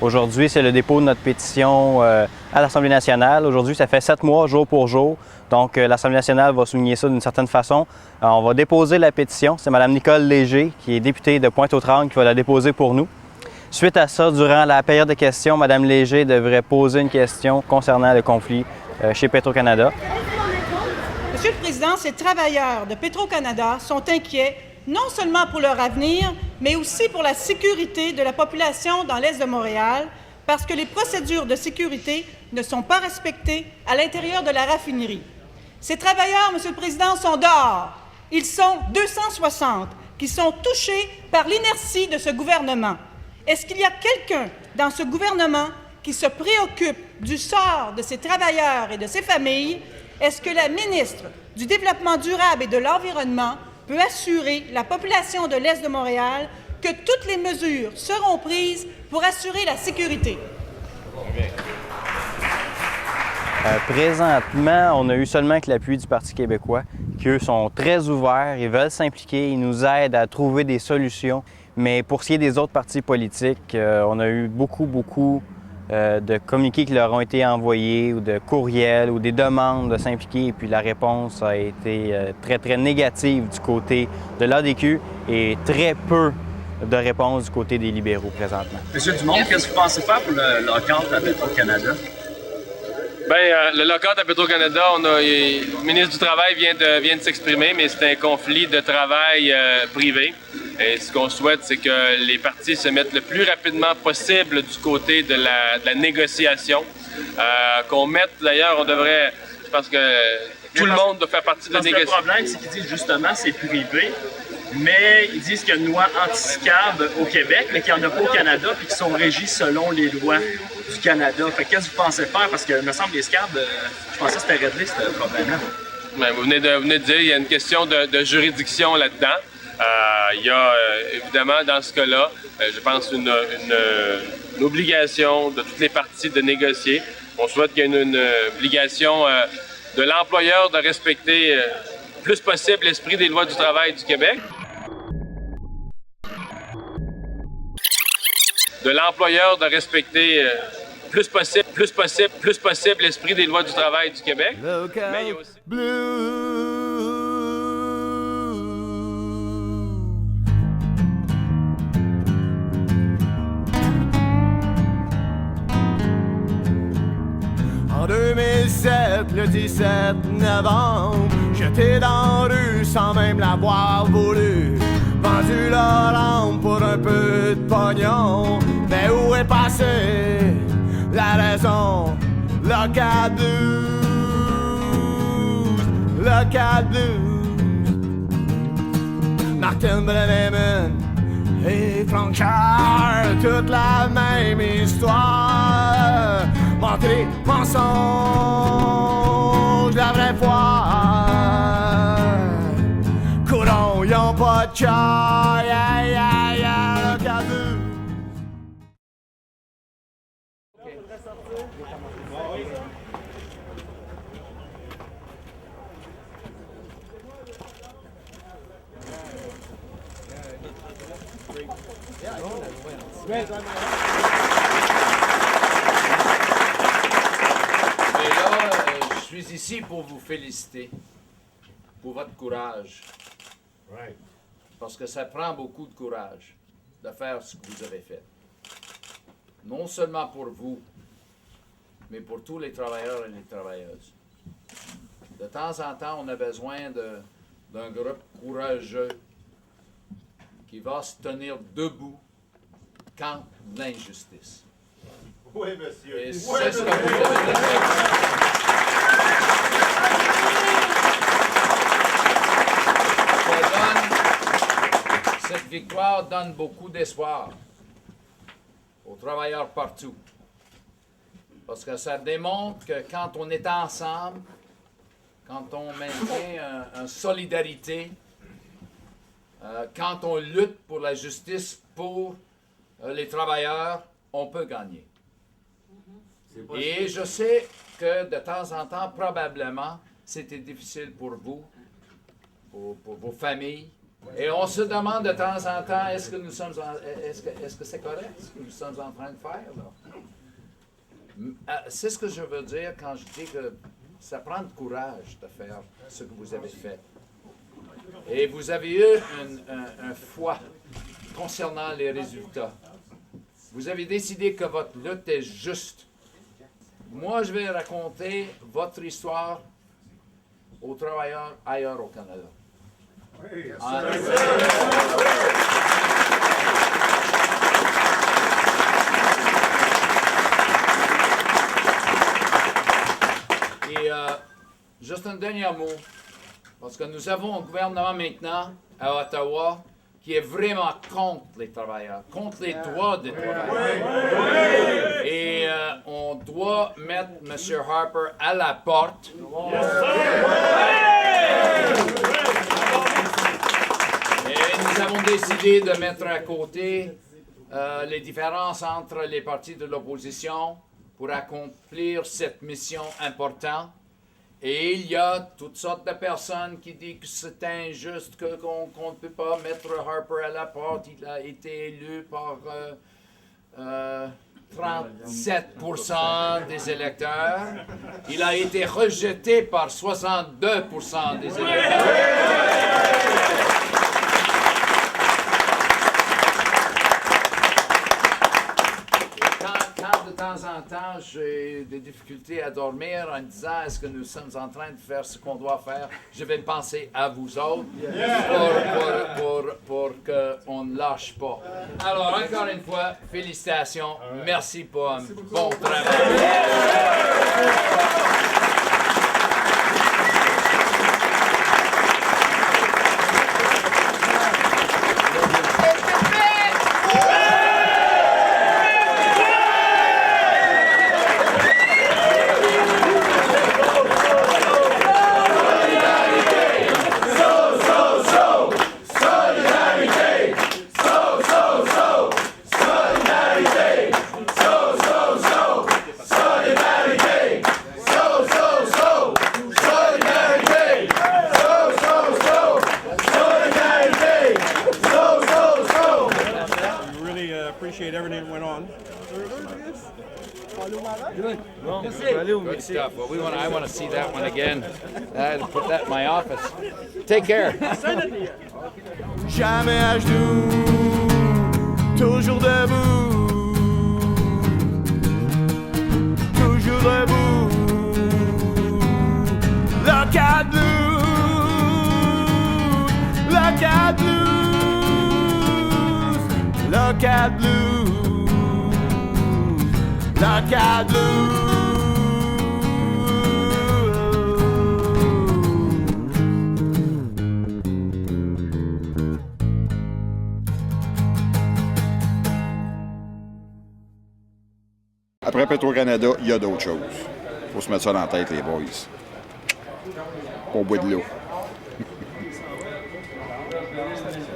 Aujourd'hui, c'est le dépôt de notre pétition à l'Assemblée nationale. Aujourd'hui, ça fait 7 mois, jour pour jour. Donc, l'Assemblée nationale va souligner ça d'une certaine façon. On va déposer la pétition. C'est Mme Nicole Léger, qui est députée de Pointe-aux-Trembles, qui va la déposer pour nous. Suite à ça, durant la période de questions, Mme Léger devrait poser une question concernant le conflit chez Petro-Canada. Monsieur le Président, ces travailleurs de Petro-Canada sont inquiets non seulement pour leur avenir, mais aussi pour la sécurité de la population dans l'Est de Montréal, parce que les procédures de sécurité ne sont pas respectées à l'intérieur de la raffinerie. Ces travailleurs, Monsieur le Président, sont dehors. Ils sont 260 qui sont touchés par l'inertie de ce gouvernement. Est-ce qu'il y a quelqu'un dans ce gouvernement qui se préoccupe du sort de ces travailleurs et de ces familles? Est-ce que la ministre du Développement durable et de l'Environnement peut assurer la population de l'Est de Montréal que toutes les mesures seront prises pour assurer la sécurité? Présentement, on a eu seulement que l'appui du Parti québécois, qui eux sont très ouverts, ils veulent s'impliquer, ils nous aident à trouver des solutions. Mais pour ce qui est des autres partis politiques, on a eu beaucoup de communiqués qui leur ont été envoyés ou de courriels ou des demandes de s'impliquer. Et puis la réponse a été très négative du côté de l'ADQ et très peu de réponses du côté des libéraux présentement. Monsieur Dumont, qu'est-ce que vous pensez faire pour le lockout à Petro-Canada? Bien, le lockout à Petro-Canada, le ministre du Travail vient de s'exprimer, mais c'est un conflit de travail privé. Et ce qu'on souhaite, c'est que les partis se mettent le plus rapidement possible du côté de la négociation. Qu'on mette, d'ailleurs, je pense que tout le monde doit faire partie de la négociation. Le problème, c'est qu'ils disent justement c'est privé, mais ils disent qu'il y a une loi anti-SCAB au Québec, mais qu'il n'y en a pas au Canada, puis qu'ils sont régis selon les lois du Canada. Fait qu'est-ce que vous pensez faire? Parce que, il me semble, les SCAB, je pensais que c'était réglé, ce problème-là. Bien, vous venez de dire, il y a une question de juridiction là-dedans. Il y a évidemment dans ce cas-là, je pense, une obligation de toutes les parties de négocier. On souhaite qu'il y ait une obligation de l'employeur de respecter le plus possible l'esprit des lois du travail du Québec. De l'employeur de respecter plus possible l'esprit des lois du travail du Québec. Mais il y a aussi... En 2007, le 17 novembre, j'étais dans la rue sans même l'avoir voulu. Vendu la lampe pour un peu de pognon. Mais où est passée la raison? Local blues, local blues. Martin Breneman et Frank Carr, toute la même histoire. Montrer mensonge, la vraie foi. Courons, y'ont pas de cœur, yeah, yeah, yeah, le cabus. Je suis ici pour vous féliciter pour votre courage. Parce que ça prend beaucoup de courage de faire ce que vous avez fait. Non seulement pour vous, mais pour tous les travailleurs et les travailleuses. De temps en temps, on a besoin d'un groupe courageux qui va se tenir debout contre l'injustice. Oui, monsieur. Et c'est ce que vous avez fait. Cette victoire donne beaucoup d'espoir aux travailleurs partout. Parce que ça démontre que quand on est ensemble, quand on maintient une solidarité, quand on lutte pour la justice pour les travailleurs, on peut gagner. Et je sais que de temps en temps, probablement, c'était difficile pour vous, pour vos familles, Et on se demande de temps en temps, est-ce que c'est correct ce que nous sommes en train de faire, là? C'est ce que je veux dire quand je dis que ça prend du courage de faire ce que vous avez fait. Et vous avez eu un foi concernant les résultats. Vous avez décidé que votre lutte est juste. Moi, je vais raconter votre histoire aux travailleurs ailleurs au Canada. Et juste un dernier mot, parce que nous avons un gouvernement maintenant à Ottawa qui est vraiment contre les travailleurs, contre les droits des travailleurs. Et on doit mettre M. Harper à la porte. Et nous avons décidé de mettre à côté les différences entre les partis de l'opposition pour accomplir cette mission importante. Et il y a toutes sortes de personnes qui disent que c'est injuste, qu'on ne peut pas mettre Harper à la porte. Il a été élu par 37% des électeurs. Il a été rejeté par 62% des électeurs. De temps en temps, j'ai des difficultés à dormir en disant est-ce que nous sommes en train de faire ce qu'on doit faire. Je vais penser à vous autres pour qu'on ne lâche pas. Alors, encore une fois, félicitations. Merci pour un bon travail. Appreciate everything that went on. Good stuff. Well, I want to see that one again. I'll put that in my office. Take care. Jamais à genoux, toujours debout, toujours debout. Local blues, local blues, local blues, local blues. Après Petro-Canada, il y a d'autres choses. Il faut se mettre ça dans la tête, les boys. Pour boire de l'eau.